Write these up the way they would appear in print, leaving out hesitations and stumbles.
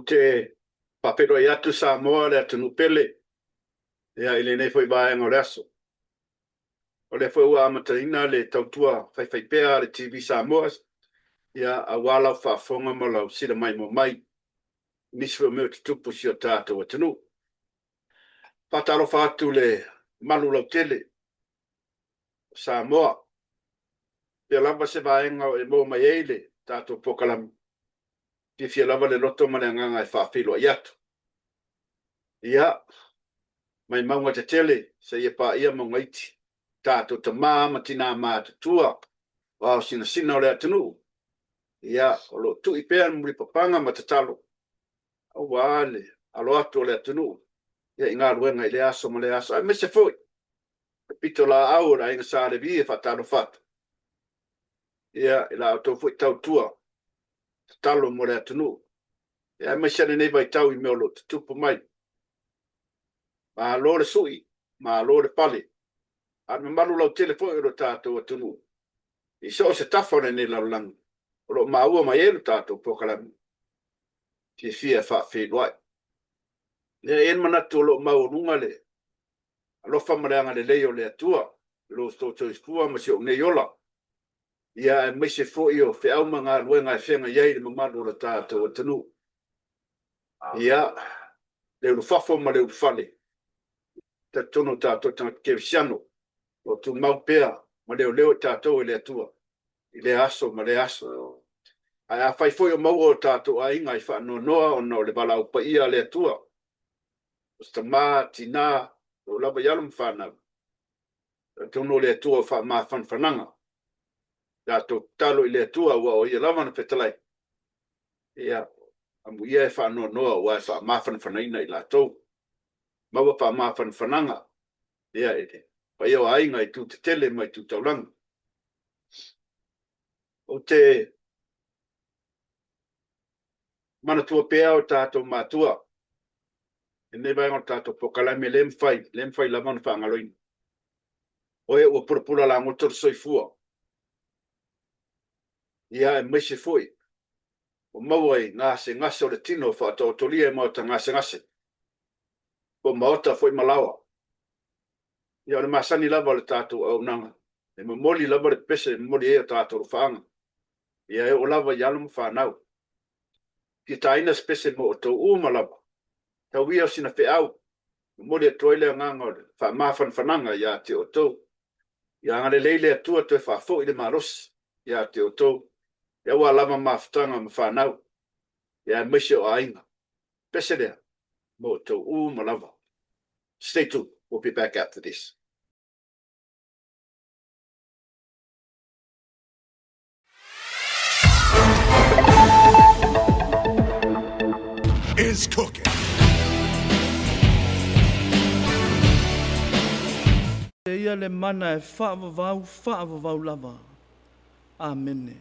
te papero i atu Samoa le atu nupele. Ia ile nei foi vaenga o le aso. O le foi ua amataina le tautua whaiwhaipea le TV Samoa. Ia a wala whaafonga ma lau sira mai mo mai. Niswa meu tutupu si o tātou atanu. Pataro whaatu le malu lau tele. Samoa. Pia lava se vaenga o e mo mai eile tātou pokalam. Pia fia lava le loto ma le nganga e whaafilo i atu. Ia. Mai maunga te tele, se ia pa ia maunga iti. Tātou ta māma tina mātutua. Wao sina o le atanu. Ia, o lo tu i pēr muri papanga ma te talo. Au wale, alo atu o le atanu. Ia inga ruenga i le aso ma le aso. Ai me se foi. Pito la aura inga sa le via whatano whatu. Ia, ila auto foi tau tua. Te talo mo le atanu. Ia, me se nei vai tau I meo lo te tupu mai. Ma lo le sui, ma lo le pale. A me malu lau telefoni ro tātou atunu. I so se tafone nei lau lang. O lo maua mai elu tātou pokalami. Ti fia wha whenwai. Lea en manatu o lo mau nunga le. Alo whamareanga le leo le atua. Lo stoto iskua ma si o nei ola. Ia e meise fo i o whiauma ngā luenga e whenga iei le mamalu o tātou atunu. Ia, leo lu whafo ma leo lu whale. Ta tono tātou tanga kevisiano. O tu mau pēr, ma leo tātou I le atua. I le aso, ma le aso. Ai a whai foi o mau o tātou a inga I whaano noa o no le bala upa ia le atua. O sta mā, tina, o lava yalum whanau. Tono le atua o wha mā whanwhananga. Tātou talo I le atua ua o ia lava na whetalai. Ia, amu ia e whaano noa ua e wha mā whanwhanaina I lātou. Maua pa mā whanwhananga. Ia ere. Pa iau ainga I tu te tele mai tu taulanga. O te manatua pēa o tātou mātua. E ne vai ngon tātou pokalame lem fai lamana whaangaloina. O e ua purapura la ngotor soifua. Ia e meise foi. O maua I ngase o le tino whaatau tolia e mauta ngase. Ko maota foi malawa. Ia le masani lava le tātou au nanga. E mamoli lava le pese, mamoli e tātou whaanga. Ia e o lava yalum whanau. Ki taina spese mo o tau uma lava. Tau ia sina whiau. Mamoli e toile nganga o le whamafan whananga ia te o tau. Ia ngare leile atua te whafo I le maros. Ia te o tau. Ia ua lava mawhtanga ma whanau. Ia meise o ainga. Pese lea. Mo tau uma lava. Stay tuned. We'll be back after this. Is cooking. Ia le mana e whaavavau lava. Amene.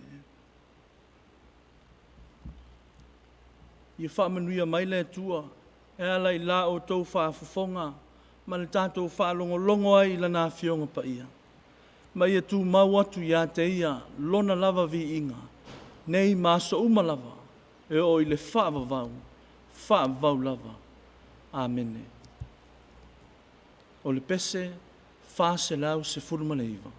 Ia whaamanuia mai le tua. E ala I la o tau whaafafonga. Ma le tātou whaalongolongo ai lana whionga pa ia. Ma ia tū mau atu ia te ia, lona lava vi inga. Nei māsa uma lava, e o I le whaavavau lava. Amene. O le pese, whaase lau se furumaneiva.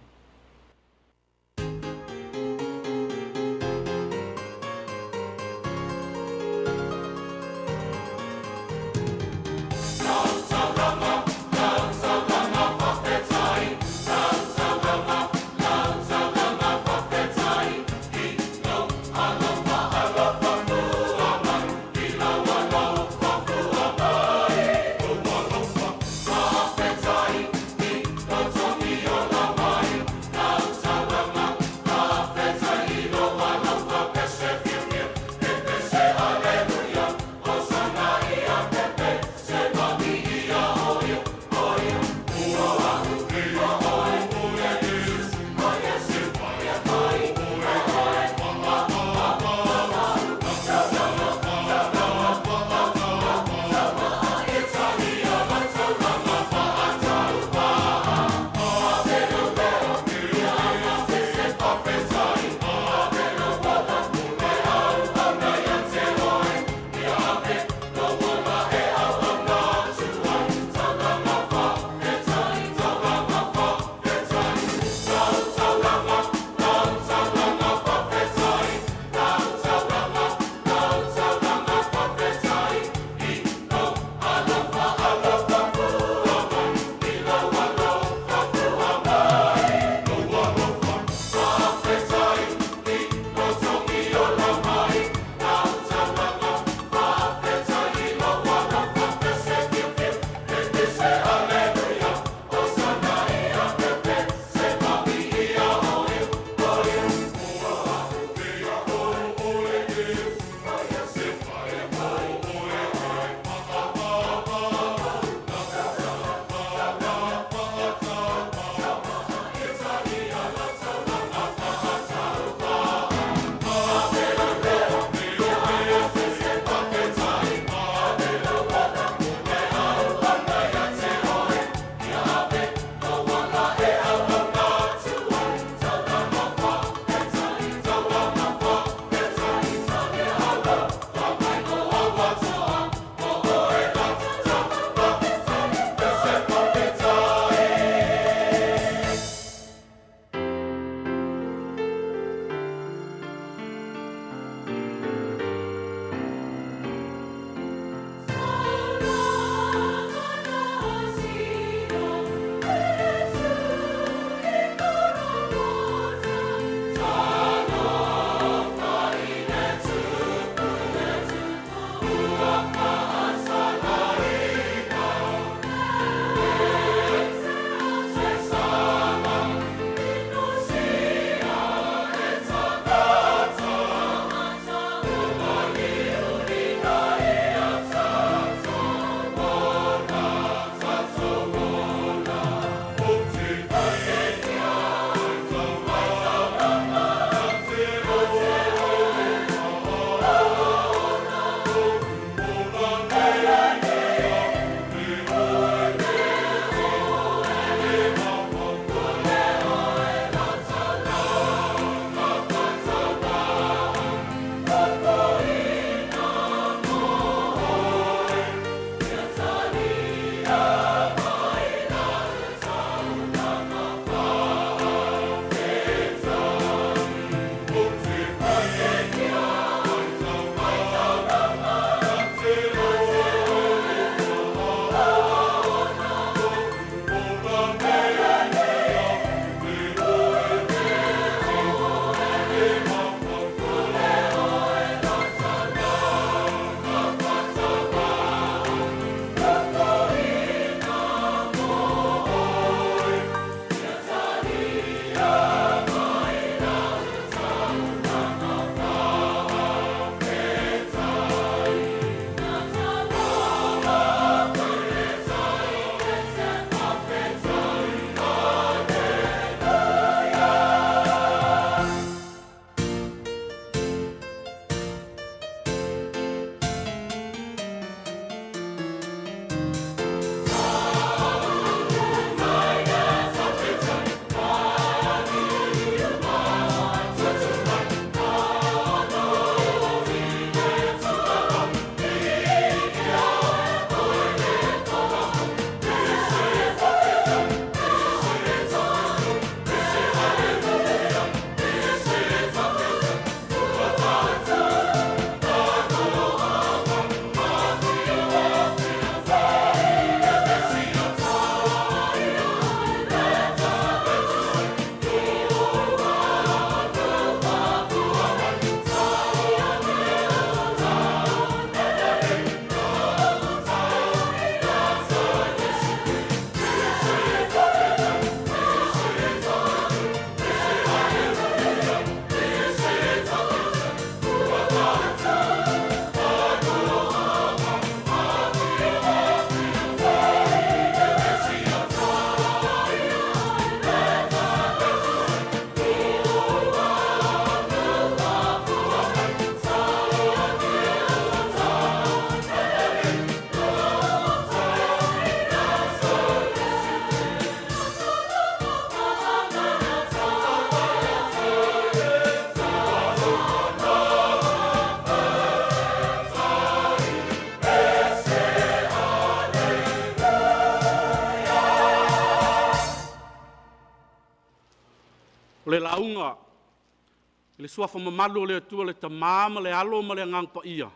Le suafa mamalu le tua le tamama le alo ma le ngang pa ia.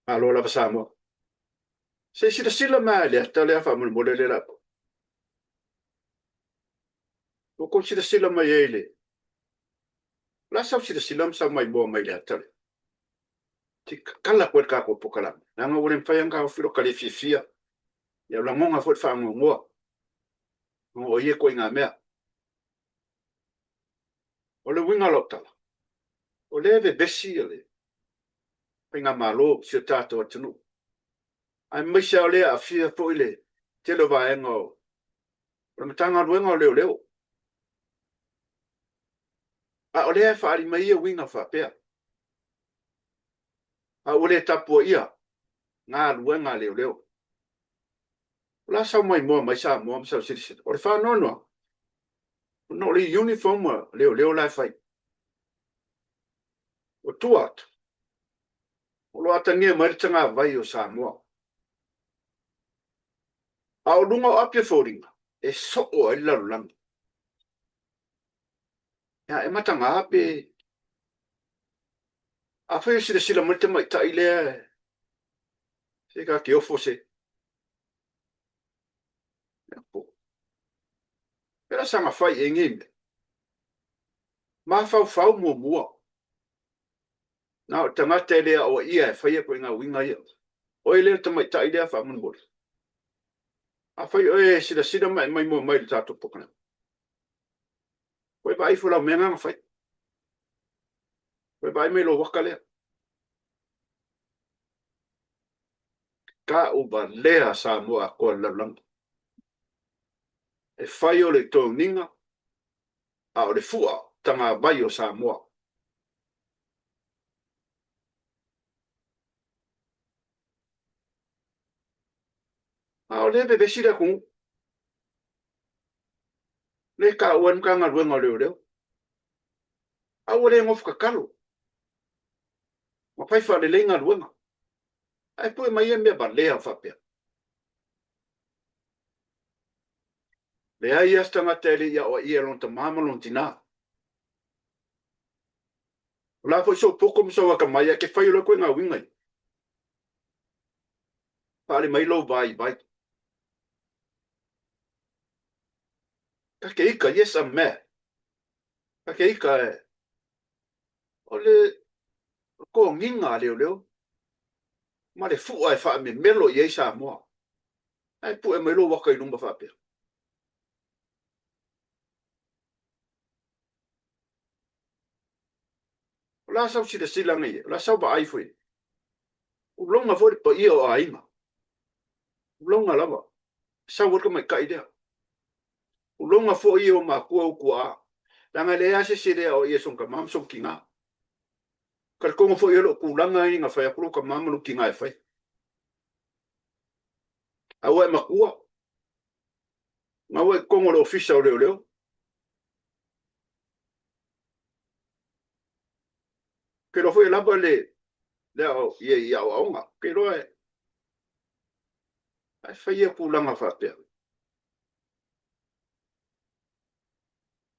Alo la Samoa. Se sila mai le ta le fa mo le la. Ko sila mai ele. La sa sila sa mai bo mai le ta. Ti kala ko ka ko pokala. Na nga wole mfaya nga ofiro kali fifia. Ya la ngonga fo fa ngo. Ngo ye ko nga mea. O le winga lotala. O le ve besi le. Pinga malo si tato tunu. Ai mai sa le a fia po ile. Te lo va ngo. O matanga luenga leo. A o le fa ali mai winga fa pea. A o le tapu ia. Nga luenga leo. La sa mai mo mai sa mo sa sisi. O le fa no. No le uniform leo la fai. O tuat. O lo atangia maritanga vai o Samoa. A o lunga o apia fōringa. E so o ai larulangi. Ya e matanga ape. A whai sila marita mai tai lea. Se ka ki ofo se. Pera sanga whai e ngime. Ma fau mua. Na o tangata e lea o ia e whai e koe ngā winga ia. O e lea tamai tai lea wha manbori. A whai o e sila mai mua mai le tātou pokana. Koe ba ifu lau menga ngā whai. Koe ba me lo waka lea. Ka uba lea Samoa koa larulangi. E whai o le tō ninga. A o le fua tanga vai o Samoa. A o le bebe sila kung. Le ka uan ka ngā ruenga leo. A o le ngof kakalo. Ma pai wha le ngā ruenga. Ai poe mai e mea ba lea whapea. Le ai astanga tele ia o ia lon ta mama lon tina. La foi so poko mso waka mai ke whai lo koe ngā wingai. Pare mai lo vai. Ka ke ika yes a me. Ka ke ika e. O le ko nginga leo. Ma le fua e wha me melo i eisa moa. Ai pu e mai lo waka i lumba whapea. La sau si de silanga i. La sau ba ai foi. Ulonga foi pa ia o ainga. Ulonga lava. Sau waka mai kai dea. Ulonga foi ia o ma kua. Langa le ase se dea o ia sonka mam son kinga. Kar kongo foi ia lo kulanga i nga whai apuro ka mam lo kinga e whai. Awa e makua. Ngawa e kongo lo ofisa o leo. Ke lo foi lava le o ia o aonga. Ke lo e. Ai whai e kulanga whapea.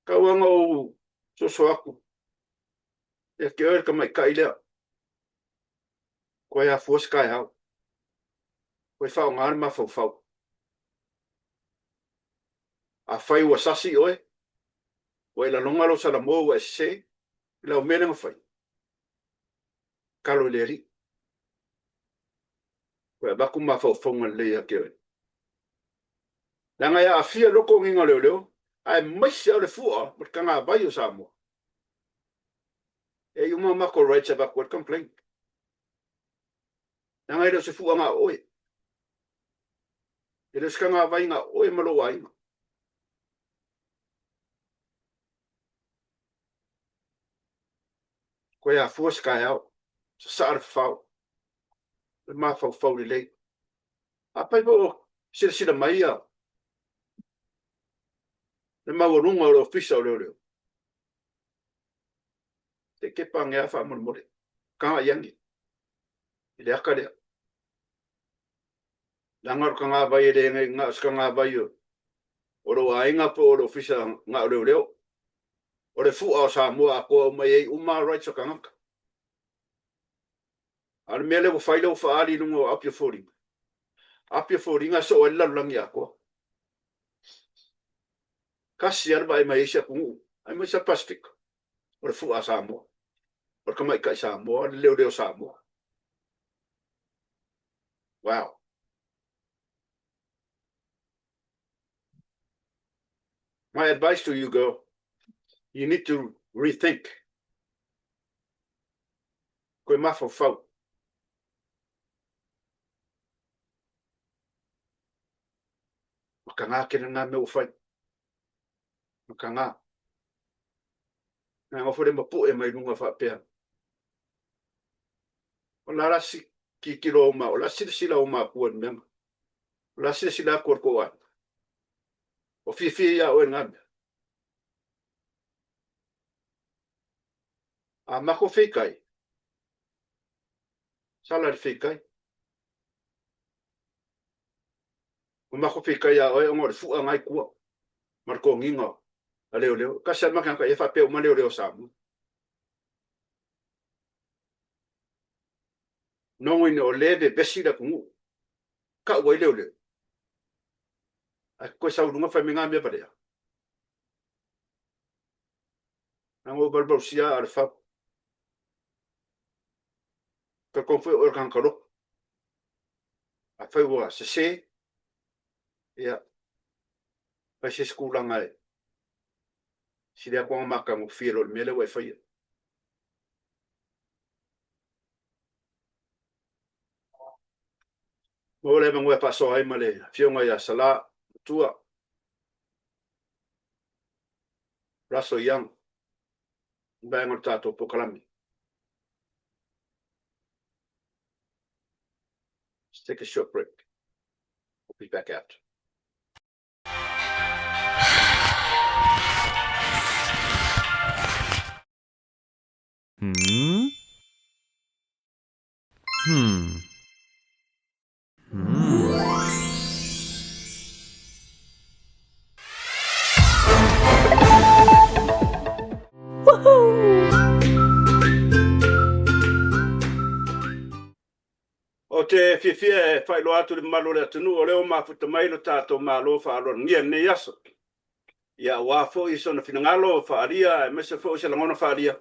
Kawanga o soso aku. E ke oer ka mai kai lea. Koe a fuos kai hau. Koe whao ngāre ma whau. A whai ua sasi oe. Koe la longalo sa la mō ua se. La o mene ngā whai. Kalo le ri. Koe a baku ma whau lea ke oe. Nanga ia a fia loko nginga leo. Ai maisi au le fua. Mat ka ngā bai o Samoa. E uma mako rights about what complaint. Nanga ilo se fua ngā oe. Ilo ska ngā vai ngā oe malo wainga. Koe a fua skai au. Sa saar whau. Le mā whau li lei. A pai po sila mai a. Le mā warunga o ofisa o leo. Te kepa ngea wha more. Kanga yangi. Ile aka lea. Langar ka ngā vai e ngā ska ngā vai o. Oro a inga po o ofisa ngā leo. O le fu o Samoa ko mai ei uma rights o kangaka. Al mele o faile o faali lungo apia foringa. Apia foringa so o lalangi ako. Kasi arba ai mai sia kungu. Ai mai sa Pacific. O le fu a Samoa. O ka mai kai Samoa, le leo Samoa. Wow. My advice to you, girl, you need to rethink. Koe mafo fau. Maka ngā kena ngā meo fai. Maka ngā. Ngā ngofore mapu e mai lunga whapea. O la rasi ki kilo o ma, o la sila o ma puan meanga. O la sila kuar ko an. O fifi ia o ngā mea. A mako whikai. Salari whikai. O mako whikai a oe ngore fua ngai kua. Marko nginga. A leo leo. Kasi maka ka e whapea o ma leo leo Samoa. Nongo ine o leve besida kungu. Ka ua leo leo. A koe saurunga whai me ngā mea parea. Nango balbau sia ar whap. Ka konfoi o kankaro. A whai ua se se. Ia. Pai se skula ngai. Si lea kua maka mo whiro le mele wai whai. Mo le mangwe paso ai male. Fionga ia sala. Tua. Raso yang. Bango tato pokalami. Let's take a short break. We'll be back after. O te whiwhia e whailo atu le malo le atunu o leo mafuta mai lo tātou malo whaalo ngia ne yaso. Ia wafo i sona finangalo whaaria e mese fo se langona whaaria.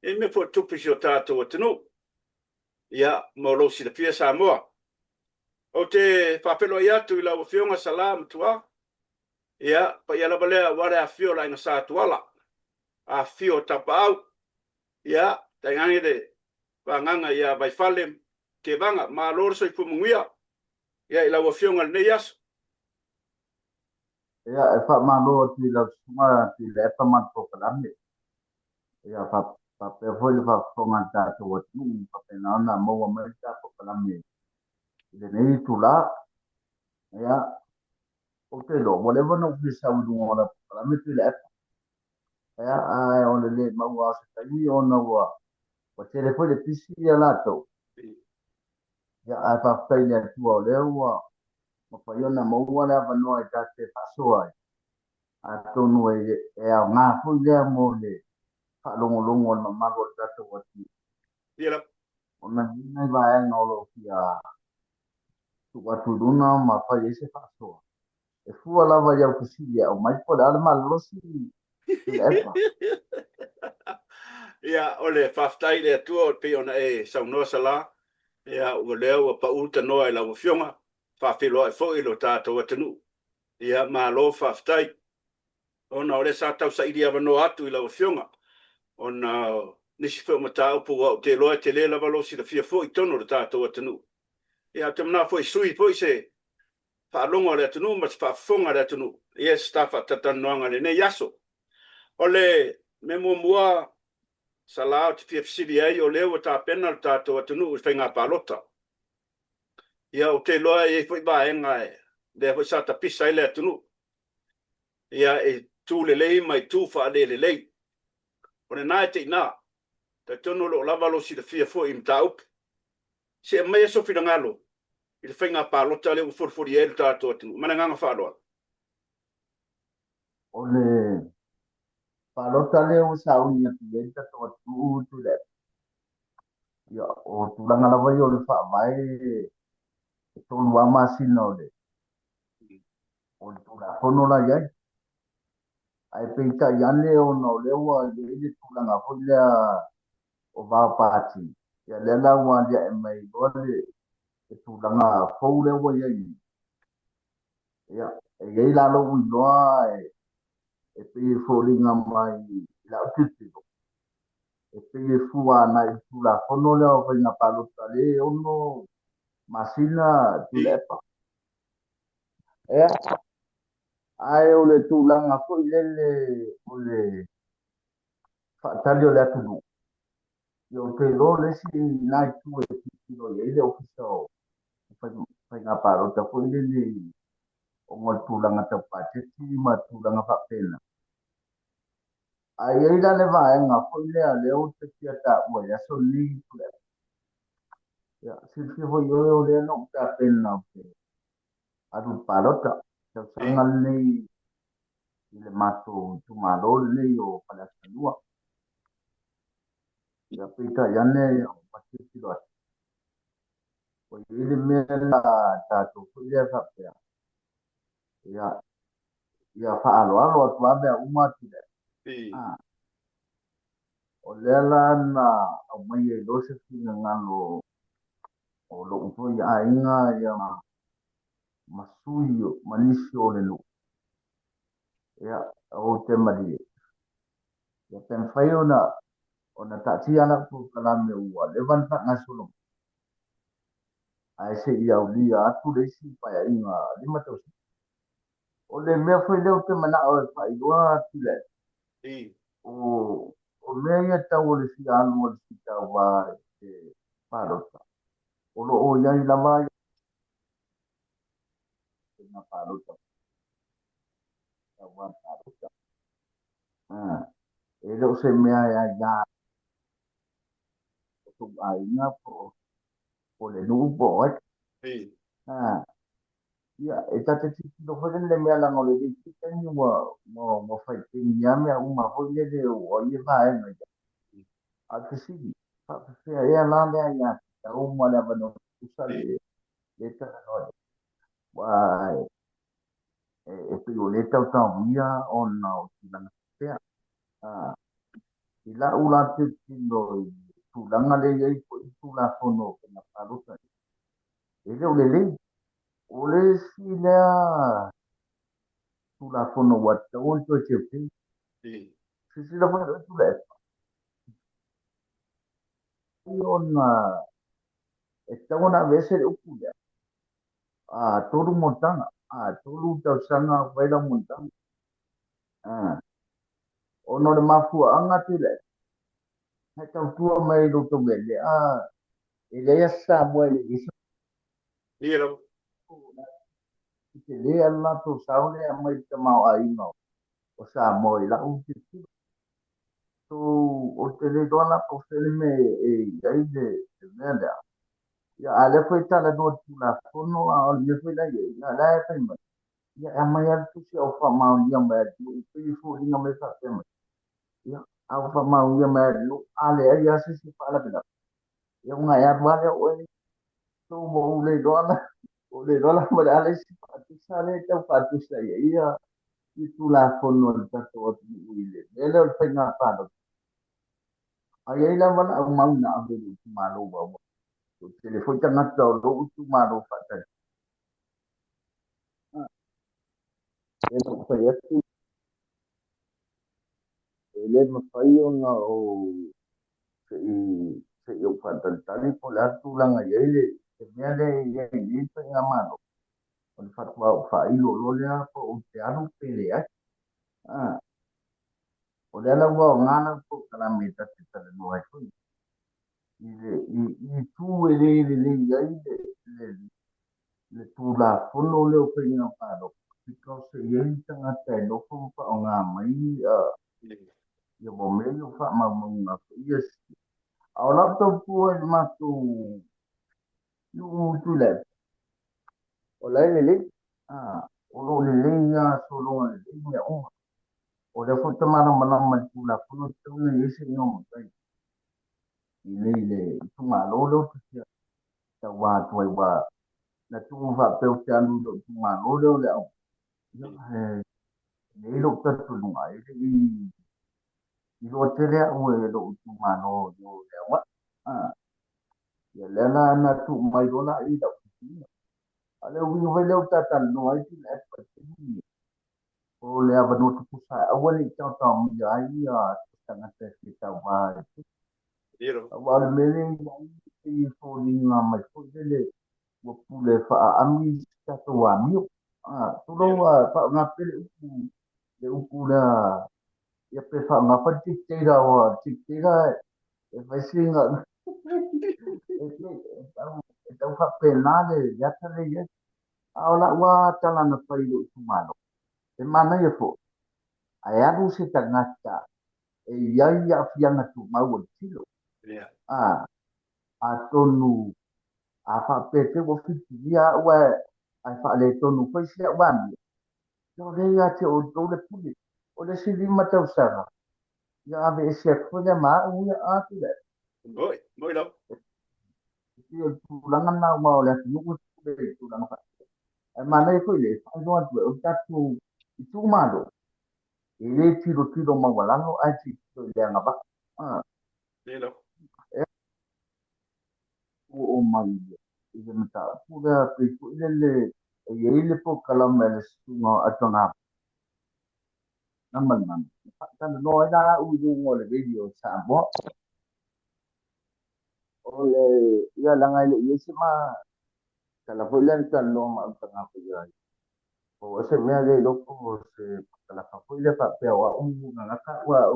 E me fo tupisi o tātou atunu. Ia molo si le fia Samoa. O te whapelo i atu i lau whionga salam tua. Ia pa ia labalea ware a whio la inga sa tuala. A whio tapa au. Ia taingangi de wanganga ia vai whalem. Ke vanga ma lor so ifumungia ya ila wa fionga ne yas ya e fa ma lo ti la suma ti le pa man to kalame ya pa pe foi le fa fonga ta to wa tu pa pe na na mo wa me ta to kalame le nei tu la ya o te lo mo le no ki sa u du la kalame ti le ya a o le ma wa sa ta ni o na wa o te le foi le pisi ya la to ya a fa pe le tu o le wa ma fa yo na mo wa la va no e ta te fa so ai a tonu e a ngā fui lea mo le whaalongolongo na mago tato wati. Ia O na nai vai ngolo ki a tuwatu luna ma pai ese whaasoa. E fua lava iau kusiria o mai po le alama losi le epa. ia ole faftai le tu o pe ona e sa no sala ia o leo pa uta no ila wa fionga fa filo e fo ilo tato watunu. Ia ma lo faftai ona ole sa tau sa idia no atu ila wa fionga. Ona nisi fo mata upu o te loa te le lava lo si la fia fo i tono le tato watunu. Ia te mana fo i sui fo i se whaalonga le atunu ma te whaafonga le atunu. Ia stafa tatanoanga le ne yaso. Ole me mua salao te fia fisiri ai o leo ta pena le tato atunu i whainga palota. Ia o te loa e fo i baenga e le fo i sa ta pisa i le atunu. Ia e tū le lei mai tū wha le lei. O ne nai te ina, ta tono lo lava lo si le fia fo i mta upi. Se e mai so fina ngalo, i le whainga palota le u furfuri e le tato atunu. Mana nganga whaaloa. O le Palota leo saunya tienta to tu le. Ya o tulanga lava yo le fa mai to lua masino le. O tula kono la ya. Ai peita yane o no le wa le tulanga fo le o va pati. Ya le la wa ya e mai go le tulanga fo le wa ya. Ya e la lo wi loa e pe fo linga mai la titi. E pe fua na i tula kono le o na palota le ono masina tulepa. E ai o le tūlanga ko i lele o le whaatari o le atunu. I o te lo le si nai tu e tiro i le ofisa o whai ngā pārota ko i lele o ngā tūlanga tau pāteti ma tūlanga whapena. Ai ei la le vaenga ko i lea leo te kia tā ua ia so ni tule. Ia, si hoi o lea no ta pena o te adu pārota. Tau sanga nei i le mato tumalo nei o palasanua. Ia pita iane o patiti loa. O ile mea la tātou kuia whapea. Ia whaaloalo atu abea umati le. O lea la na au mai e lose fina ngalo o lo upo ia ainga ia masui o manisi o le lu. Ia o te mari. Ia ten whai o na tati ana ku kalame ua. Levan tak ngasulong. Ai se ia ulia atu le si paya inga lima tau. O le mea foi leo te mana o e whailoa tile. O mea ia tau o le si anu o le si tau wā e pārota. O lo o iai la mai e nga pārota. Tau wā pārota. E leo se mea ia ia o tu a inga po le nubo oi. Ia, e tate tiki no foi le mea langa o le tiki tani mo fai tingi a mea uma foi le o ie va e mai. A te sigi. Fea ea la mea ia. Ta uma le avano usale. Le tana noi. Wai. E pe o le tau tau mia o na o tilanga fea. I la ula te tino i tulanga le iei po i tula fono ke na paruta. E le o le le. O le si lea tula fono wata o to te pe. Si la fono tu le. I ona e tau na vese le ukulia. Toru montana. Toru tau sanga waila montana. Ono le mafua anga te le. He tau tua mai lo to mele. E le asa mo le isa. Te le ala to saule a mai te mau a ino. O sa mo i la uti. So o te le dona po fele me e ai de mele. Ya ale foi tala do tula kono a o le foi la ye. Ya la e foi mai. Ya a mai al tu se o fa mau ia mai. Pe fu ina me sa te mai. Ya au fa mau ia mai. Ale ya se fa la pela. Ya nga ya vale o tu mo le dona mo le ale si patu sale te patu sa ia i tu la fono le tato o tu uile le o penga palo ai la wana au mau na abe tu malo wa o telefon tanga tau lo tu malo fata e no fa ya tu le mo fai ona o se yo fata tani po la tu langa ile se me ale ye ni penga malo o fatwa fa ilo lo le po o te anu pele o le ala ua o ngana po kalamita te tale no ai fui. I tu le le tu la fono le o pe nga paro. Because ye tanga te no fo pa o ngā mai ia mo me o fa ma mo nga yes. Au la to pu e ma tu tu le. O le o lo le ya so lo le ya o. O le futa mana mana mai pula puno tuna isi no mai ile tu ma lo tu ta wa tu wa na tu va pe o te anu do tu ma lo le au le lo ka tu no ai i lo te le au e lo tu ma lo le wa ah ya le na tu mai lo na i da ale wi ve le ta ta no ai ti le pa ti o le ava no tu sa awali ta ta mi ai ya ta na te ta wa Iro. awal mele i fo ni ma mai fo le wa pule fa ami ta to wa mi tu lo wa fa na pe le upu la ya pe fa na pa ti te ra wa ti te ra e fa singa e ta fa pe na le ya ta le ya ala wa ta la na pa i tu ma no e mana ye fo ai adu se ta ngata e ia ia fianga tu ma wa tilo Yeah. a a tonu a fa pe te wo fiti ia wa ai fa le tonu fa sia wan no le ia te o do le puli o le sili mata usara ia ave ese ko le ma u ia a tu le Moi lo. ti o tu langa na ma o le tu ku le tu langa fa e ma nei ko le fa no tu o ta tu ma do e le tiro ma wala no ai ti to le nga ba Ilo. o mai ile mata pura pe ile ile po kalama le sunga atona naman man tan no ida u du ngol video sa bo ole ya la ngai le yesi ma kala po len tan no ma tanga po ya o se me ale lo ko se kala ka po ile pa pe wa na ka wa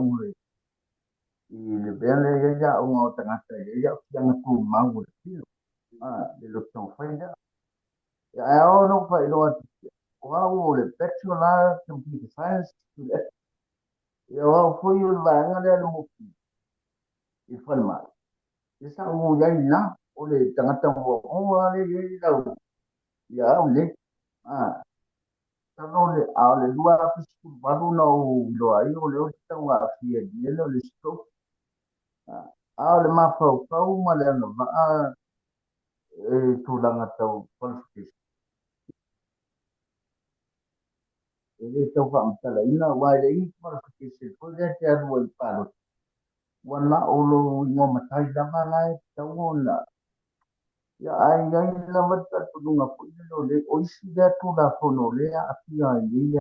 le ben le ya tanga te ya yang ku ma wo de lo ton fa ya o no fa lo wow, le personal computer science, yo fui un banga de lo y fue mal. Esa u ya ina, o le tangata o ale ya ya ole. Ah, tano le dua fisku baru no lo ai o le ta wa fi e le stop. Ah, le ma fa ma le no va e tu langa tau qualification. E tau fa mtala ina wa le i qualification ko le te anu i palo wana olo ngo matai dama lai tawona ya ai ai la mata tu nga pu no le o isi da tu da fono le a pia ni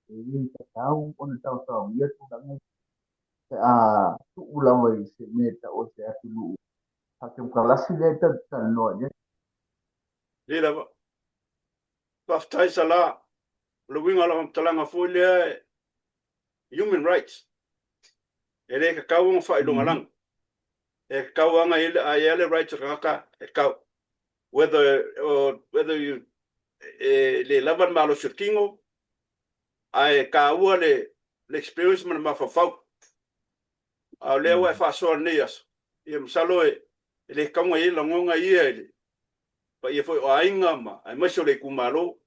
ni ta tau on tau tau ya tu da ngai a tu ula mai se meta o se atu lu ha ke ka lasi le ta no ya Ilo. Paftai sala. Lo winga la talanga foile human rights. Ele ka kau fa ilunga lang. E kau anga ile ayele rights ka e kau. Whether you le lavan malo shirkingo ai ka ua le experience man ma fa fau. A le wa fa so nias. I msalo le kaunga ile ngonga ile. Pa ye foi o ainga ma ai maso le kumalo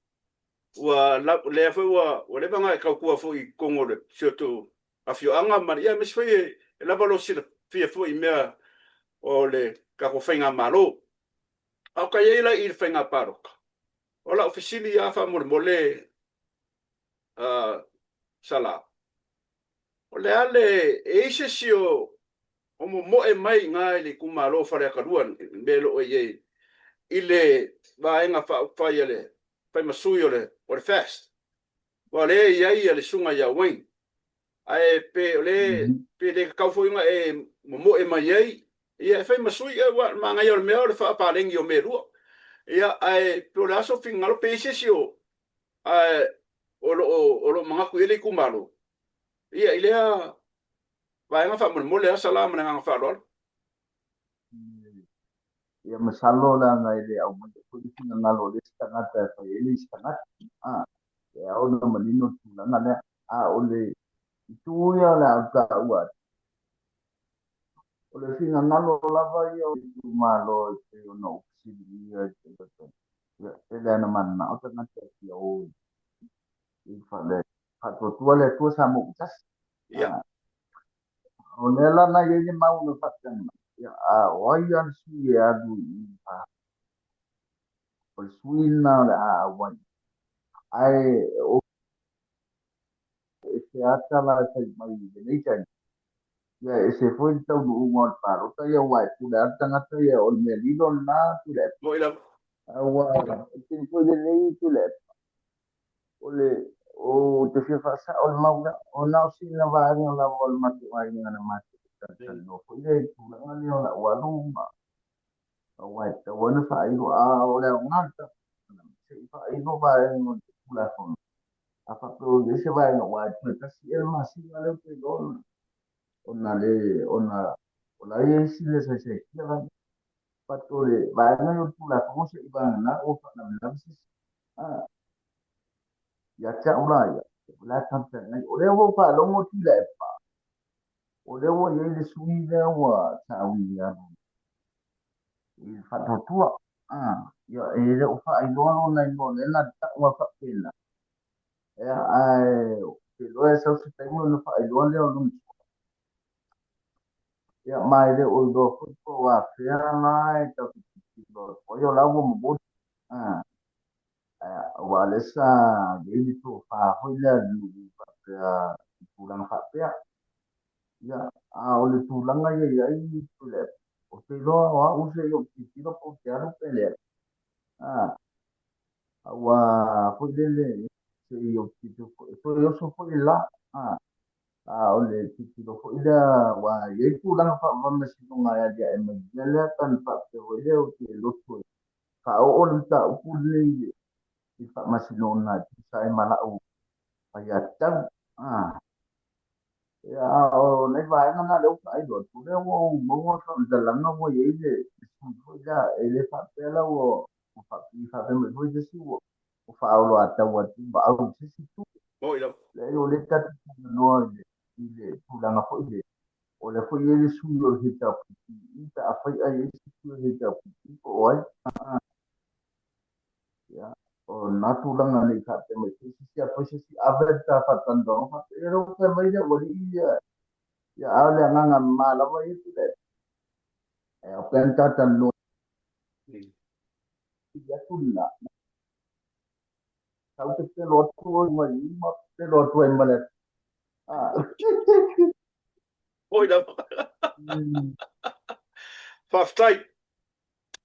wa le foi wa le banga ka ku fo I kongo le surtout afio anga ma ia mes foi la valo sila fia foi me o le ka ko fenga malo au ka ye la il fenga paro o la ofisili ya fa mole sala o le ale e se sio o mo e mai nga le kumalo fa le ka ruan belo o ye ile va enga fa yele fa masuyo le o le fast wa le ia le sunga ya wain ai pe le ka fo nga e mo e mai ai ia fa masui e wa manga yo me o fa pa lengi o me ru ia ai pe la so fin ngalo pe se sio ai o lo manga ku ele ku malo ia ile a va nga fa mo le salam nga fa lo ya masalo la ngai le au mo ko di na ngalo le stanga ta fa ele stanga ya o no malino tu na na o le tu ya la ka wa o le fina ngalo lava ia o tu malo te o no si ia te to ya ele na man na o tanga te o I whale, whatotua le tua sa mo tas. Ia. O le lana i ni mau na whatanga. Ia, a wai an sui e adu i pa. O sui na le a wai. Ai, o se ata la sai mai de nei tai. Ia, e se foi tau du ungon paro, ta ia wai, tu le ata ngata ia o me lilo na tu le. Mo ila. Awa, te foi de nei tu le. O te fia fasa o le mauna, o na o si na vaari o la o le matu ai ngana matu. No foi le tu la ngani o la waluma. Wai, te wana fa ilo a o le ngata. Se fa ilo vaari o te kula fona. A fa pro de se vai no wai, te kasi el masi na le te don. Ona le, ona, ona e si le se. Kia va, patore, vai na yo kula fona se iba na o fa na mnamsi. Ah, ya cha ulaya. La tampa ngai. O le wo fa longo ti le fa. O le wo ye le sui le wa ta wi ya. I fa to tua. Ah, ya e le o fa I no na no le na ta wa fa pena. Ya ai ke lo e sa se te mo no fa I lo le o no. Ya mai le o do ko wa fe na e ta ki lo. O yo la wo mo bo. Ah, wa le sa ge ni to fa ho le lu fa ya pulang fa pe. Ya, o le tūlanga ia i tu le. O te loa o a use i o ki tiro po te aru pele. Wa po le se i o ki tu po. So i oso po i la. O le ki tiro po i le wa i tūlanga pa wama si no ngai adia e mai. Le tan pa te o le o te loto. Ka o le ta upu le i pa masino na ti sa e mala o. Pa ia tau. Ya, o nei vai ngana le ai do tu le wo mo so de la no wo ye le fu ya ele fa pela wo fa pe me wo je si wo fa lo ata wo ti ba o si si tu Mo ila. le yo le ta no le tu la na fo ile o le fo ye le su yo hita pu ta fa ai si su hita pu o ai ya o na tu la na le ka te me si si a fo si a ta fa tan do fa e ro ka mai le wo ya ale nganga mala wa itu le o penta tan no ya tulla sau te lo tu ma ma te lo tu en mala ah Mo ila. Faftai.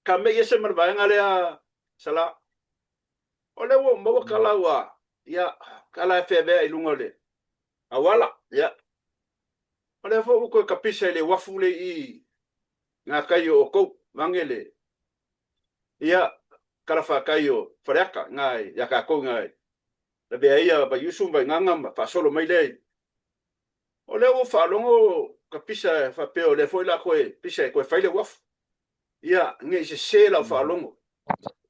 Ka me yese mar vai ngale a sala. Ole wo mo kala wa. Ya, kala fe be i lungo le. Awala, ya. Ole fo ko kapisa le wafu le I. Nga kayo o ko mangele. Ya, kala fa kayo freka ngai ya ka ko ngai. Le be ia ba yusu ba nganga fa solo mai le. Ole wo fa longo kapisa fa pe ole fo la ko pisa ko fa le wafu. Ya, nge se la fa longo.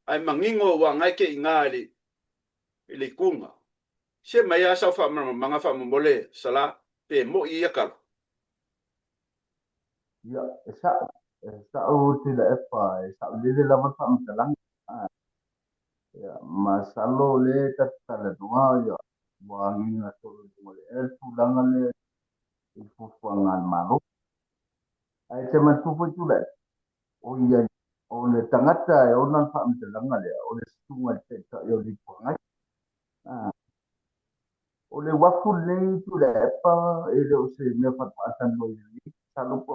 Ai mangingo wa ngai ke ngali. Ile kunga. Se mai asa fa manga fa mole sala pe mo I kala. ya esa o te la fa esa le la ma fa mtalang ya masalo le ta ta le doa ya wa ni na to le tu langa le fu fu ngan malo ai te man tu fu tu le o ia o le tangata e o nan fa mtalang le o le sunga te ta yo di pu ngai o le wafu nei tu le pa e le o se me fa ata no i salo po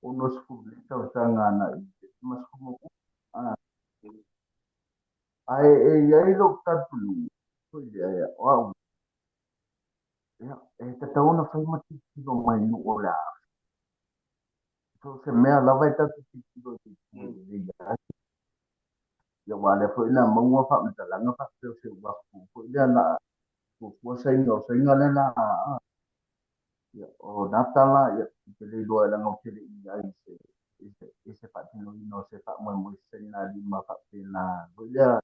o no sfu le ta tanga na i mas como ah ai e lo ta tu so ya o ya e ta ta ona fa ma ti no mai no o la so se me la vai ta ti do ti ya ya wa le fo ina mo wa fa ma ta la nga fa se wafu fo ya la fo sai no sai nga le la ya o natala ya tele do la ngo tele ya ise fa tino no se fa mo se na di ma fa na ya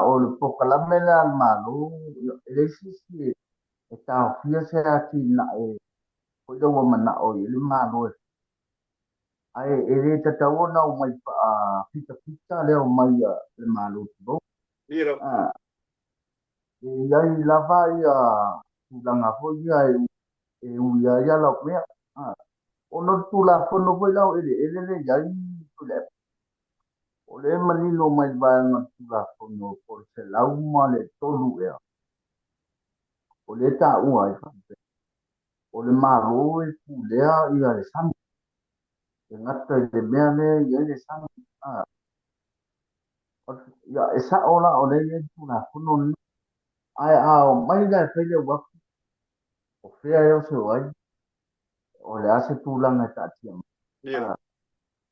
o le poka la mena al malo le si e ta fia se ati na e ko do mo mana o le malo ai e le ta ta ona o mai pa pita pita le o mai le malo bo Ira. ah iai lava ia tulaga foi ia e uia ia lau mea ono tulafono foi lau ele le iai tule o le manino mai vaega tulafono po le selau ma le tolu ea o le taʻua ai faapea o le malo e pulea ia le sami e gata i le mea lea iai le sami ia e sa'o la o le iai tulafono ae ao mai la e fai le uafu o fea e o se ai o le ase tulaga e ta'atia Ia.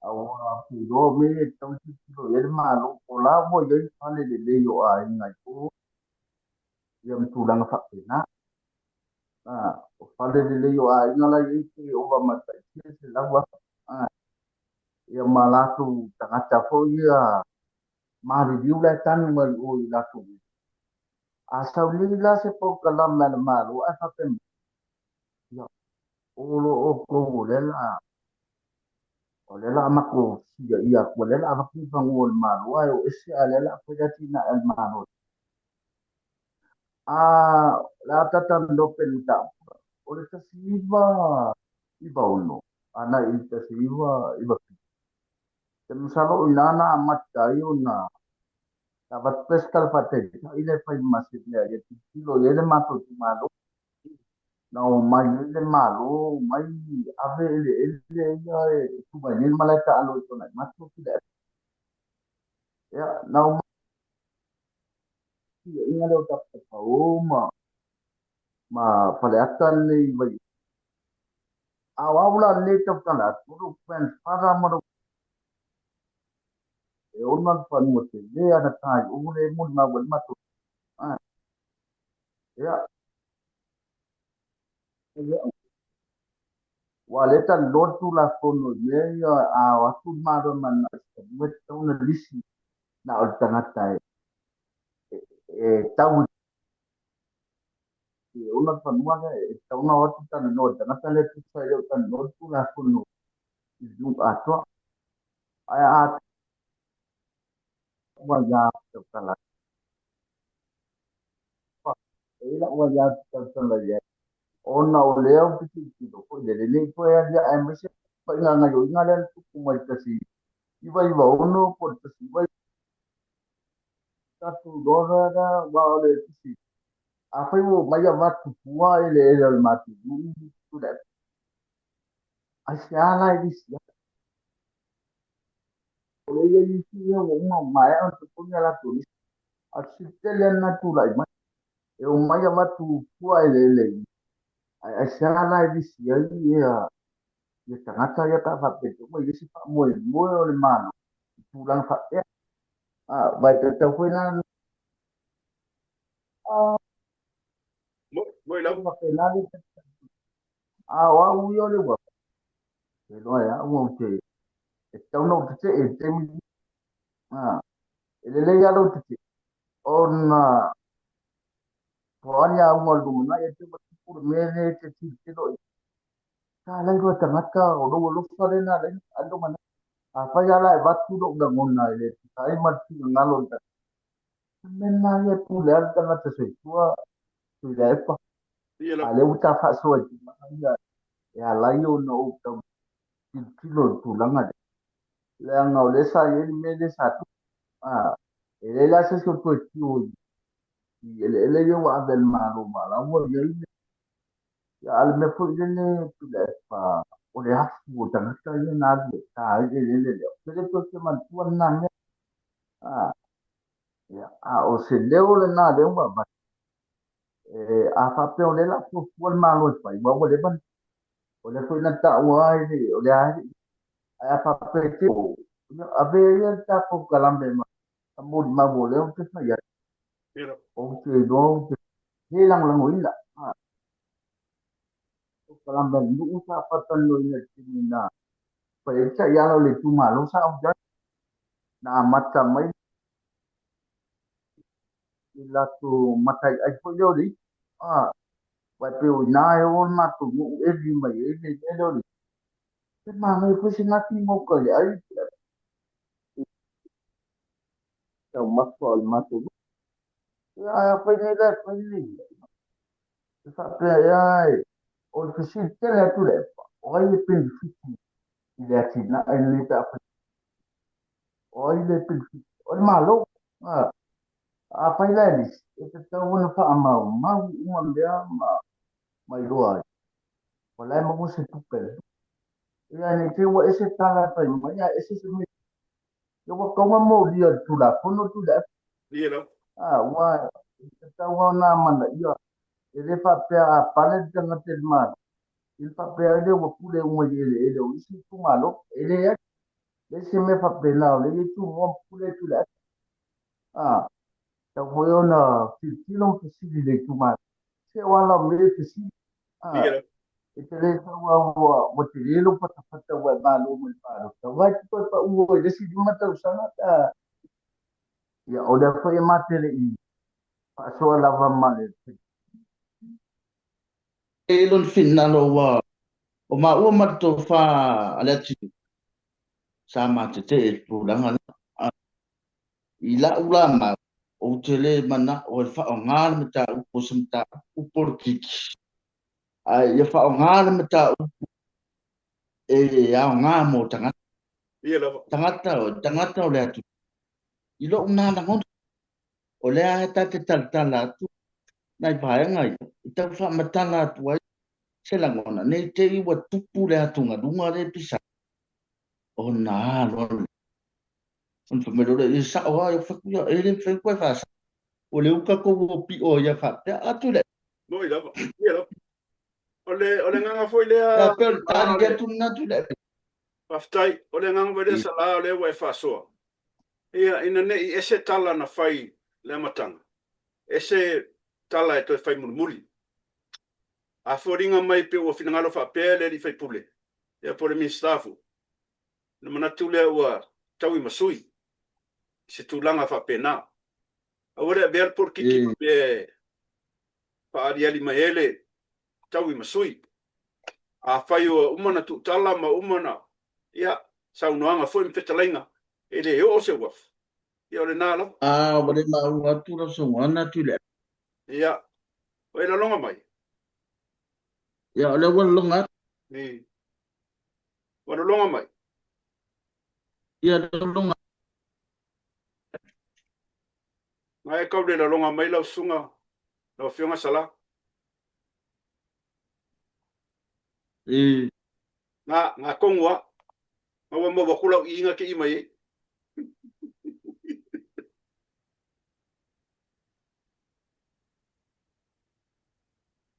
aua puloa me e tausitilo ia le malo o la ua iai fale lelei o aiga i po ia matulaga fa'apena o fale lelei o aiga la iai pe ova mataitia se lau afa ia ma latou tagata fo'i ia maliliu la e tanu ma li'o i latou a saulili la se pokalama le malo ae fa'apena ia o lo'o kou o le la mako sia ia ko le la mako fango le malo ai o ese a le la ko ya tina el malo la tata ndo pelita o le tasiva iba uno ana i tasiva iba te musalo inana amatta iuna tabat pescal pate ile pa masit le ya tilo le mato malo na o mai le malo mai ave ele ya tu ba ni malata alo to na mato ya na inga le tapa pauma ma paleatan nei vai awawla le tapala turu pen para maro e ona pan mo te le ana tai o le mo na wal matu ya wale tan lotu la kono ye ya a watu maro man mo tona lisi na o tangata e tau e ona pan mo e tauna watu tan no tangata le tu sai o tan lotu la kono i du ato a wa ya tapala ila wa ya tapala ona o leo piti pito ko le le ko ya ya em se pa nga nga yo nga le ku mai ta si iba ono ko ta si iba ta tu do da ba le si a fa wo mai ya ma tu wa ele ma tu tu da a se ala di si o le ye si yo ma ma ya tu ko ya la tu a si te le na tu la ma e o mai ya ma tu wa ele a se ala di si ya ya tangata ya ta fa pe mo ye si pa mo le ma tu lang fa vai te fue na Moi lau. uma penal wa u yo le wa ke no ya u te então no te e te mi ele le ya lo te on ponya u mo lu na e te por me ne te te do ka la go ta mata o do lo fa le na le ando man fa ya la va tu do da mon na le sai ma ti na lo ta men na ye pu le ta na te se tu le pa Ia lau. ale u ta fa so ya la yo no ta ti lo tu la le anga o le sa ye me le sa tu ele la se so tu ti ele yo wa del malo mala mo ye ya al me fu le tu le pa o le ha fu ta na ta ye na de ta ye le to se man tu na me ah ya o se le o le na de wa ba a fa pe o le la fu fu el malo pa i wa le ban o le fu na ta wa o le a fa pe ti o ave ye ta fu kalambe ma mo ma mo le o te sa ya Ia lau. o te do he lang lang oi la kalam ben du usa patan lo ina timina pa echa ya lo le tuma lo sa o ja na mata mai la tu mata ai po yo di pa pe o na e o ma tu mu e di mai e lo di te ma mai po si na ti mo ko le ai te ma ko al ma tu Ya fa ni la fa ni. Fa pe ya o que si te le tu le. O ai pe fiti ile ti na ele ta fa. O ile pe fiti. O malo. A fa ile dis. E te ta wona fa ama ma uma lea ma mai roa. O lai ma se tu pe. Ya ni te wa ese tala pa ma ya ese se me. Yo wa ko ma mo dia tu la fono tu la. Ia la. Wa te ta wa na mana ia. Ele fa pe a pale tanga te ma. Il papel de wo pule wo ele o isi tu malo ele ya le se me papel na le tu wo pule tu la ta wo yo na ti no si le tu ma se wa la me te si Ia la. e te le sa wa wo te le lo pata wa ba lo mo pa ta wa ti pa wo le si ma ta usana ta ya o da fa ma te le i pa so la va ma le e lon finna lo wa o ma ua mato fa ala ti sa ma te tu langa i la ula ma o te le mana o fa o ngal mata u posmta u portiki ai ia fa o ngal mata e a nga mo Ia la. tangata o le atu i lo una na ngon o le a ta te tala tu nai pae ngai i ta fa matala tu ai se la ngona nei te i wa tupu le atu nga dunga le pisa o na lo on fa me lo le sa o ai fa ku ya e le fa ku fa sa o le uka ko o pi o ya fa te atu le Moi la. Ia la. Ole nganga foi le ya a pe ta la ya le. tu na tu le Paftai, ole nganga foi le sa la le wa fa so. Ia ina ne ese tala na fai le matanga. Ese tala e to fai murmuri. A foringa mai pe o finangalo fa pele li fai pule. Ia por mi stafu. Na mana tule wa tawi masui. Se tulanga fa pena. Ora ver por kiki pe pa ariali maele tawi masui. A fai o umana tu tala ma umana. Ia saunoanga foi mfetalainga. Ele o se waf. Ia ole nalo. a o le ma u tu na so na tu le Ia. O ela longa mai. ya o le wa longa Ni. Wana longa mai. ya longa Ngai kau le longa mai lau sunga. Lau fionga sala. e Nga kongwa. Nga mo bakula inga ke imai.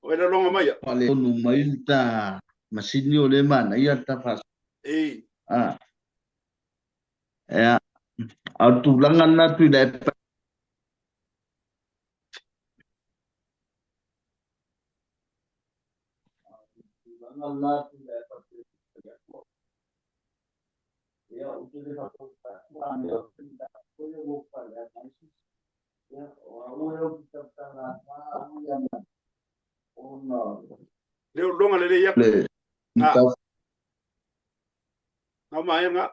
O ela longa mai. pale no mai ta masini o le mana ia ta fa Ei. a ya a tu langa na tu le langa na tu le ya o tu le fa ta ya o le wo pa ya ya o le ta ta na ya o no Leo longa le ya. le Nga. ta Nga mai nga.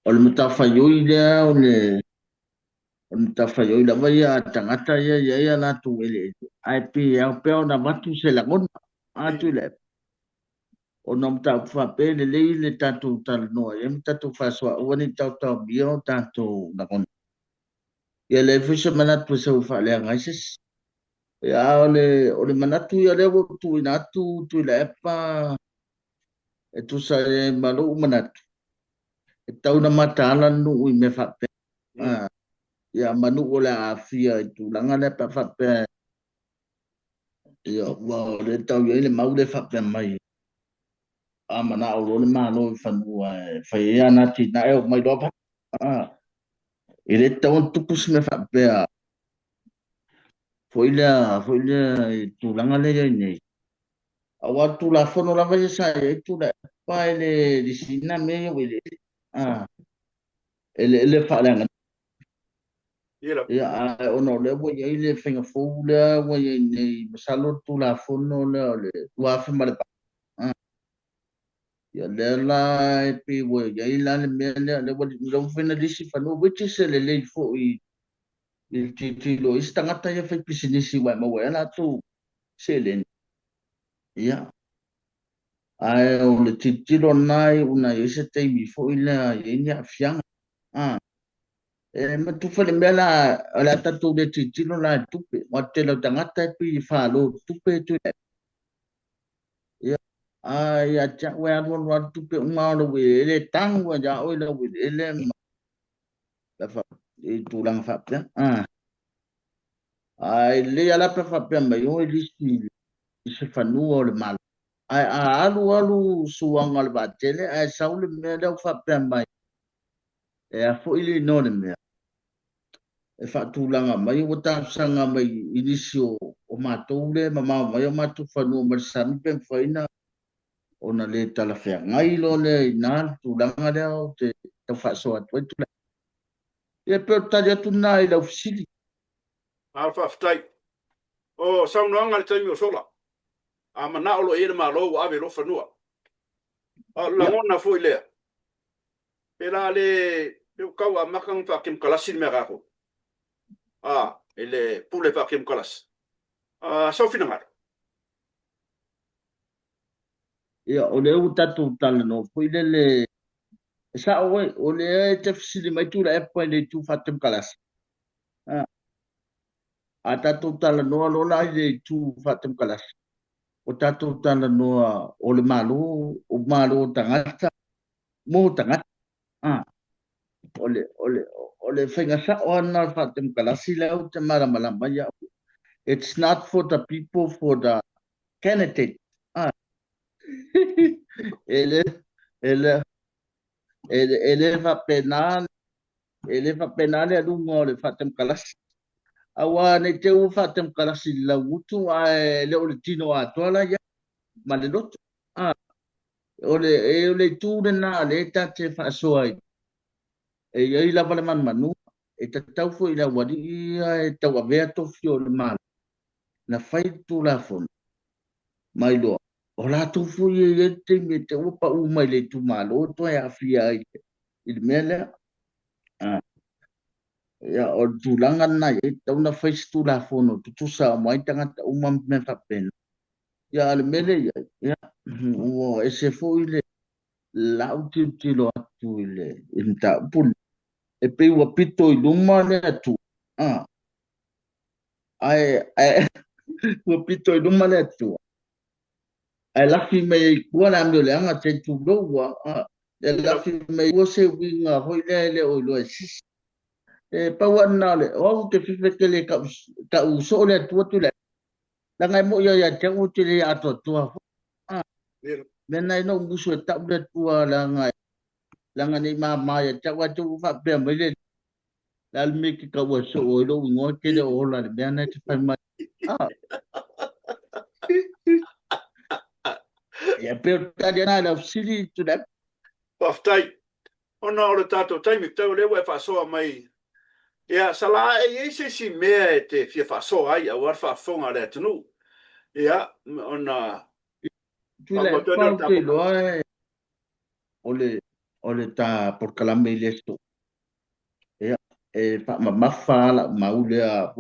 o le mata fa yo ile o le ta fa yo la vai a tangata ia na tu ele ai pe ya pe na matu se la ngon a tu le o nom ta fa pe le ta tu tal no e ta tu fa so o ni ta ta bio ta tu na ngon ia le fu se mana tu se fa le ngai se ya o le mana tu ia le wo tu ina tu le pa e tu sa e malo mana e tau na mata ala nu i me fa pe ia manu o le a fia i tu langa le pa fa pe ia wa le tau ia le mau le fa pe mai a mana o le ma no fa nu fa ia na ti na e mai do pa a i le tau tu pus me fa pe a foi le i tu langa le nei a wa tu la fono la vai sa e tu le pa ele di sina me o ele a ele fa le Ia. ia o no le wo ia le finga fo le wo ia nei masalo tu la fono le wa fa ma ya le la e pe wo ya i la le me le wo lo fina disi fa no which is le le fo i Il titilo is tangata ia fai pisinisi wai mawe ana tu selen. Ia. Ai o le titilo nai una ese te mi fo ila ia fianga. Ah. Ma tu fale mela ala tatu le titilo la tupe. Ma te lo tangata pi fa lo tupe tu. Ia. Ai a cha wa lo tupe uma lo we ele tang wa ja o lo we ele la fa e tu lang fa. Ah. Ai le ala pa fa pe mai o lisi se fanua o le mal. Ai a alu suanga le batele ai saule me le fa pe mai. E a fo ili no le me. E fa tu langa mai o ta sanga mai inisio o matou le mama mai o matou fanua ma sami pe faina ona le tala fe ngai lo le na tu langa le o te fa so atu tu. E pe ta ya tu na ile ofisili. Alfa ftai. O saunoanga le taimi o sola. A mana o lo e le malo ave lo fanua. A langona foi lea. Pela le kau a makang fa kim kalasi me gako. Ele pule fa kim kalas. Sau finangar. Ia o le u tatu tala no foi le sa o le te fisili mai tu la e pa le tu fatem kalas. A tatu tala no lo la le tu fatem kalas. O tatu tala no o le malu tangata mo tangata. O le whainga sa o ana fatem kalas le o te maramala mai. It's not for the people, for the candidate. ele fa penale a lunga o le fatem kalas. Awa ne te u fatem kalas i la utu a le o le tino a toala ya ma le loto. O le tu le na le ta te fa soai. E i la vale man manu. E ta tau fo i la wadi e tau a vea tofi o le mal. Na fai tu la fon. Mai loa. O la tu fo i te me te upa u mai le tu malo. O to e a fia i. I le mele. Ya o tulanga na e tauna face tu la fono tu sa mai tanga uma me fa pen ya le mele ya o ese fo ile la uti ti lo atu ile inta pul e pe wa pito i luma le atu ai wa pito i luma le atu ai la fi me ko na me le anga te tu lo wa la fi me wo se winga ho ile o lo sis e pa wa na le o te fi ke le ka u so le tu tu le la ngai mo ya te u te le ato tu men nai no busu ta le tu la ngai ni ma ya ta wa tu fa pe me le la mi ki ka wa so o lo ngo ke le o la le na te fa ma ya pe ta de na la sili tu le Paftai. Ona o le tato taimi tau lewa e whasoa mai. Ia, sala e se si mea e te fia whasoa ai, au ar whafonga le tunu. Ia, ona... tu le pa te lo o le ta por kalame le sto ya e fa ma fa la ma u le a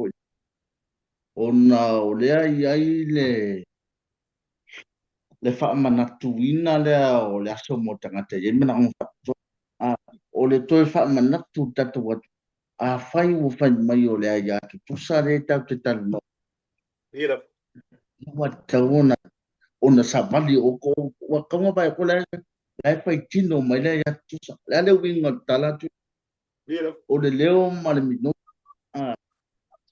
ona o le ai le fa mana tuina le o le aso mo tanga te ye mana on fa o le to fa mana tu tatu wa a fai u fa mai o le ai ya tu sa le ta te tal no Ira. wa ta ona sa vali o ko wa ka mo ba ko le fai tino mai le ya tu sa le winga tala tu Ira. o le leo ma le mino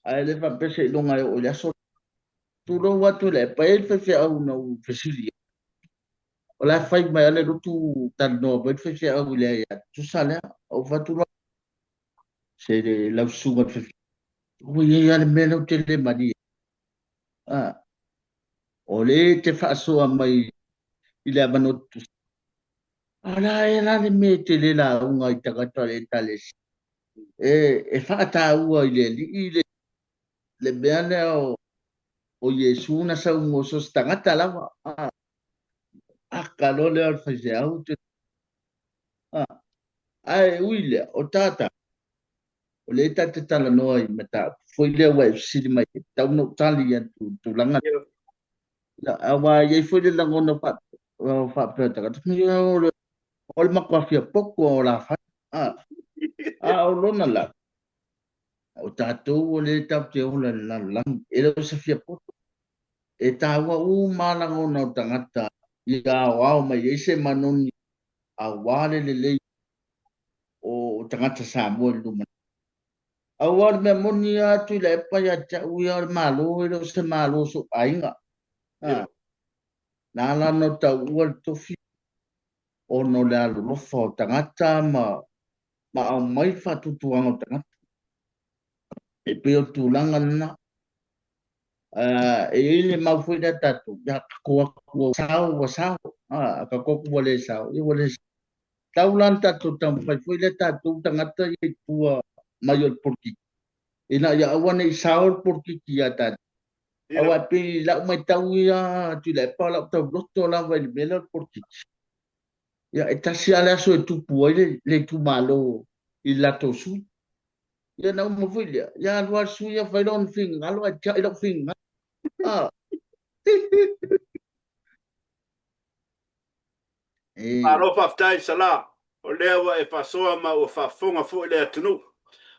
ai le fa pese longa o le aso tu lo wa tu le pa el fe au no fesili o la fai mai ale rutu tan no ba fe au le ya tu sala o va tu se le la sunga fe o ye ya le meno te le mani o le te fa so mai ile abano tu ala era le me te le la unga i taka tale tale e fa ta ua ile le beane o Yesu na sa ungo so stangata lava kalo le al fase au te ai uile o tata o le ta te tala noa I mata foi le wa sili mai tau no tali ya tu langa la awa ye foi le langona fa pe ta ka mi o le makafia poko o la fa o lona la o tātou o le tau te ola le lang e le se fia poto e tāua malango na o tangata I a wao mai e se manoni a wale le o tangata sa mo le luma a wale me moni atu I le epa ya ta ui a le malo e le se malo so ainga na la no ta ua le tofi o no le alo lofa o tangata ma au mai whatutuanga o tangata e pe o tūlanga na e ile mau foi da tatu ya ko sao ka ko wale sao I wale taulan tatu tam foi le tatu tangata I tua mayor porki ina ya awane I sao porki ya tatu awa pe la mai tau ya tu le pa la tau lotto la vai bela porki ya etasi ala so tu puai le tu malo I la to su ya na mo foi ya luar su ya fai don fing alo a cha ilo fing Alo whaftai sala, o lewa e whasoa ma o whafonga fo le atunu.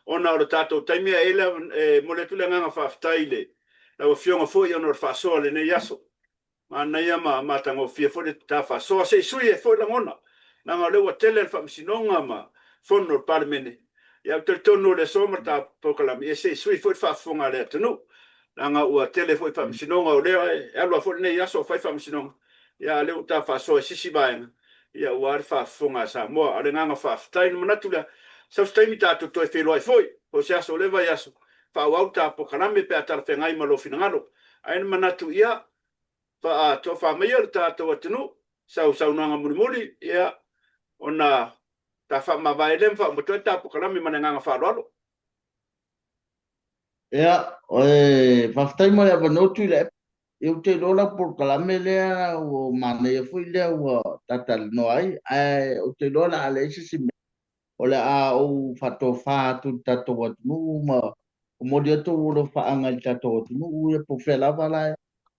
Ona o le tātou taimia e mo le tule nganga whaftai le. La o fionga fo I ono whasoa le ne yaso. Ma na ia ma tango fia fo le tā whasoa se sui e fo langona. Nanga lewa tele le whamsinonga ma fono le parmene. Ia te tono le soma tā pokalami e se sui fo le whafonga le atunu. Nanga ua tele fo le whamsinonga o lewa e alua fo le ne yaso fai whamsinonga. Ia leo tā whasoa sisi baenga. Ia uar whafonga sa moa, ale nganga whaftai no manatula. Sa ustaimi tātou toi wheloi foi, o se aso lewa yaso. Whauau tā pokarame pe atara whengai malo finangalo. Aina manatu ia, to whamea le tātou atinu, sau nanga murimuri, ia, ona tā whamawai lem whaumatoe tā pokarame mana nganga wharoalo. Ia, whaftai mo le avanotu le eu te lola por kalame lea o mana ia foi lea o tatal no ai o te lola ale se o le a o fato fatu tato wat mu ma o modia to o fa anga tato nu e po fela vala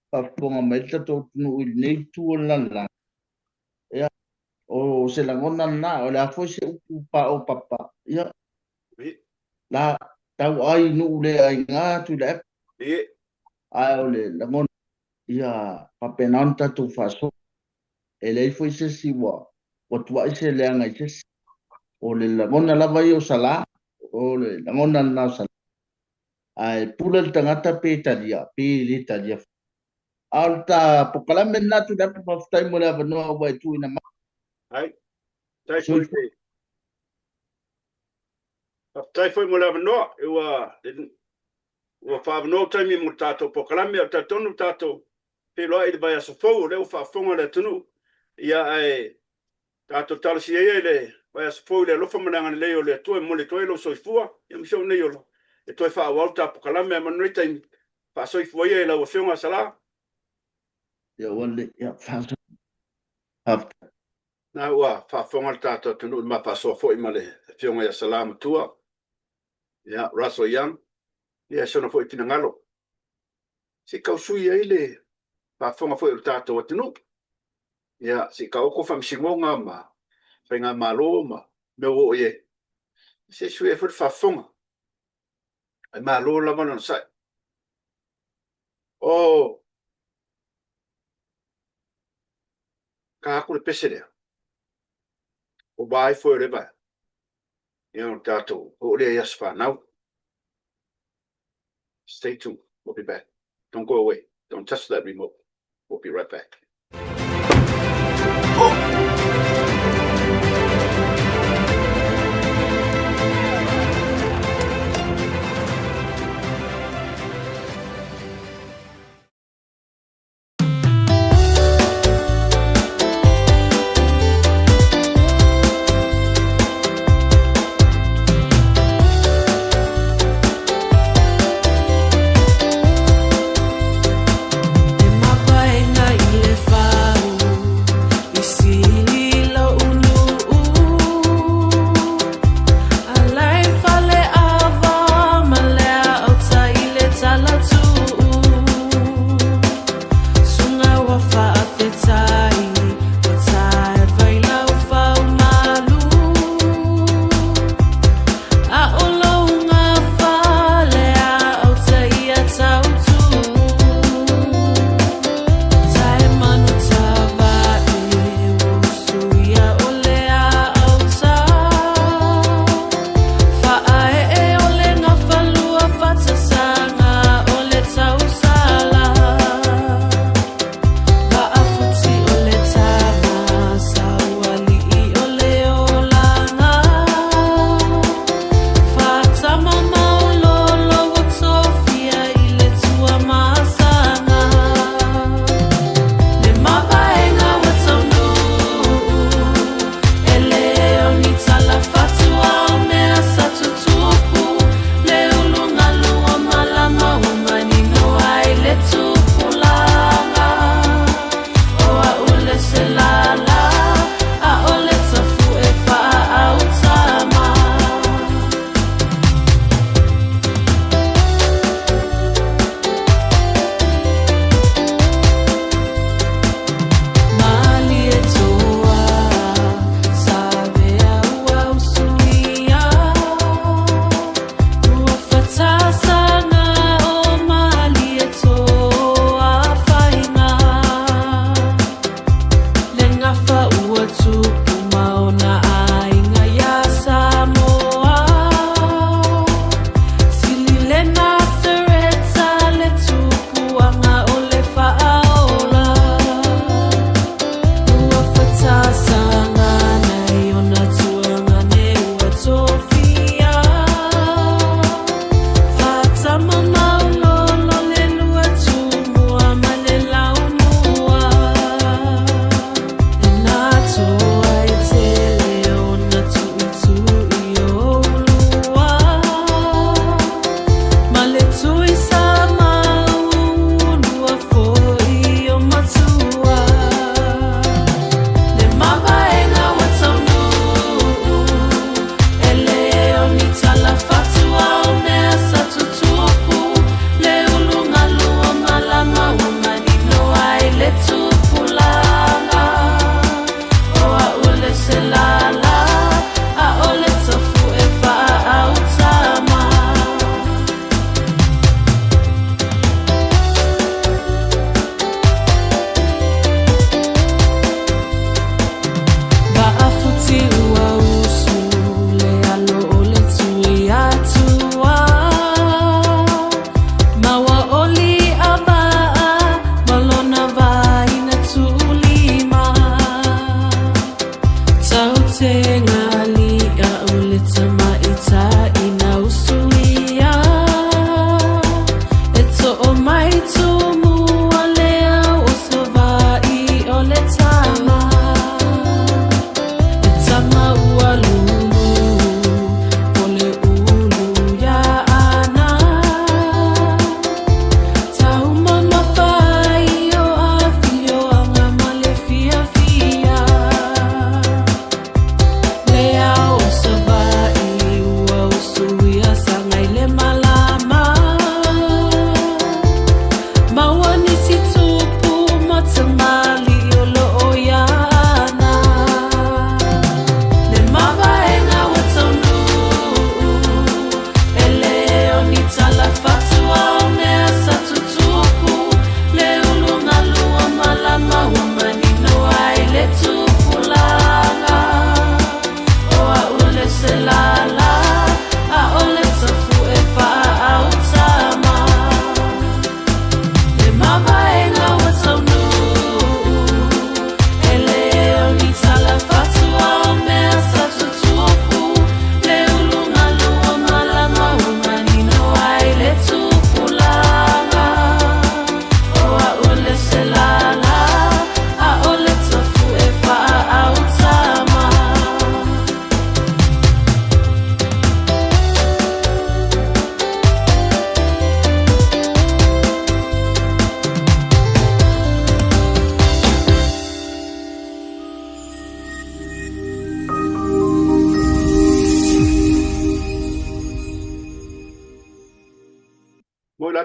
pa ponga me tato nu nei tu la ia o se la ngona na o le a foi se u pa o papa ia la tau ai nu le ai nga tu le ai o le la ngona ia papenanta tu faso ele foi se siwa o tua se le anga se o le lagona lava I o sala o le lagona na sala ai pula le tangata pe italia alta pokalame na tu da pa ftai mo le no wa tu ina ai tai foi mo le no ua fa no taimi mo tato pokalame o tato no tato Pelo I vai aso fo le fa fonga le tunu ia ai tato talsi le vai aso fo le lo fa mananga le o le to mo le to lo soifua ia mi so ne yo e to fa volta pokalame ma no tai fa soifua ia la o fonga sala ia wale ia fa na ua fa fonga tato tunu ma fa so fo I male fonga ia sala ma tua ia raso yang ia sono fo I ngalo se kausui ai le pa fonga foi o tātou atinu. Ia, si ka oko whamsingonga ma, whainga malo ma, me o ye. Se sui e fwere whafonga. Ai malo la mana sai. O, ka haku le pese lea. O bai foi le bai. Ia o tātou, o lea yas whanau. Stay tuned, we'll be back. Don't go away, don't touch that remote. We'll be right back. In my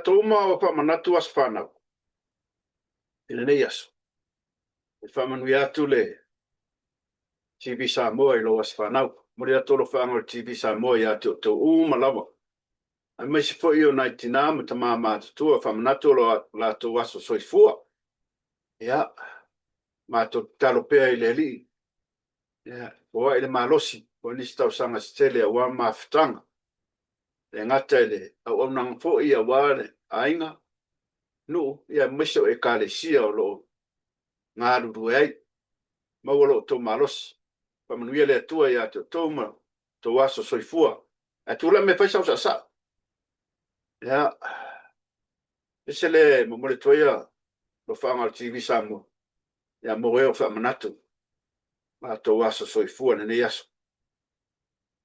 tātou uma o whamanatu as whanau. Ina nei aso. E whamanui atu le TV Samoa I lo as whanau. Mori atolo whaango TV Samoa I atu tō umalawa. Ai mai se fo I o nai tina ma ta mama tutua whamanatu lo la tō aso soifua. Ia, ma tō talo pea I le li. Ia, o ai le malosi. O nisi tau sanga stele a wā mawhitanga. E ngata ele, au au nang fo I a wāre, ainga, no, ia miso e kāle sia o lo ngā ruru ei, mawalo tō malos, pamanuia le atua ia tō ma, tō waso soifua, e tūla me paisau sa sa. Ia, ese le mamole toia, lo whaanga o TV Samoa, ia moe o whamanatu, ma tō waso soifua nene yaso.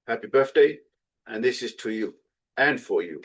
Happy birthday, and this is to you. And for you.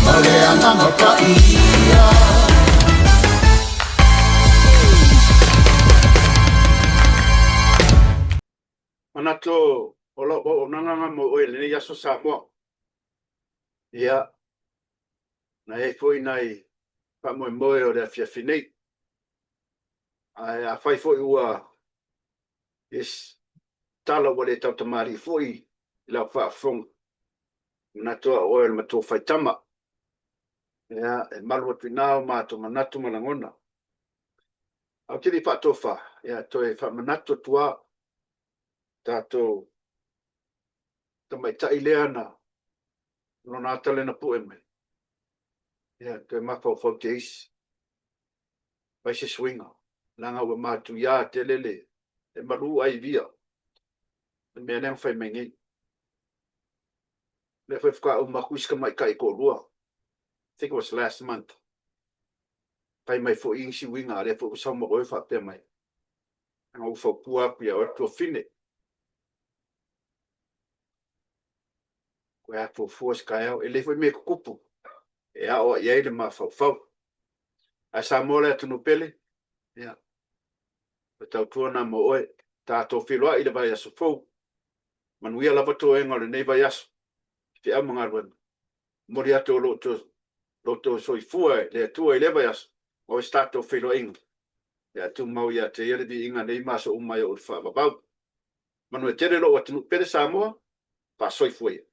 Malea nganga pa ia tato o nanganga mo o le ya so sa mo ia na e foi nai pa mo o le fia finei a fai foi ua is tala wale tau tamari foi la fa fong na to o le mato fai tama ia e malu pinao ma to manatu malangona au tiri fa tofa ia to e fa manatu tua tato tamai tai leana no na tale na poeme ia te mafo fo keis vai se swinga langa wa matu ya telele e maru ai via me nem fai mengi le foi ficar uma cuisca mai kai ko lua I think it was last month pai mai fo insi winga le fo sa mo oi fa pe mai ang fo pua pia o to fine ko ya fo force kai o ele foi me kupu e a o ye le ma fo fo a sa mo le tunu pele ya o tau tuana mo oi ta to filo i le vai aso fo manuia lava to e ngole nei vai aso te amanga wan mori ato lo to soi fue le tu e le vai aso o stato filo ing ya tu mau ya te ele di inga nei maso umai o fa babau manu e tere lo atu pere sa mo pa soi fue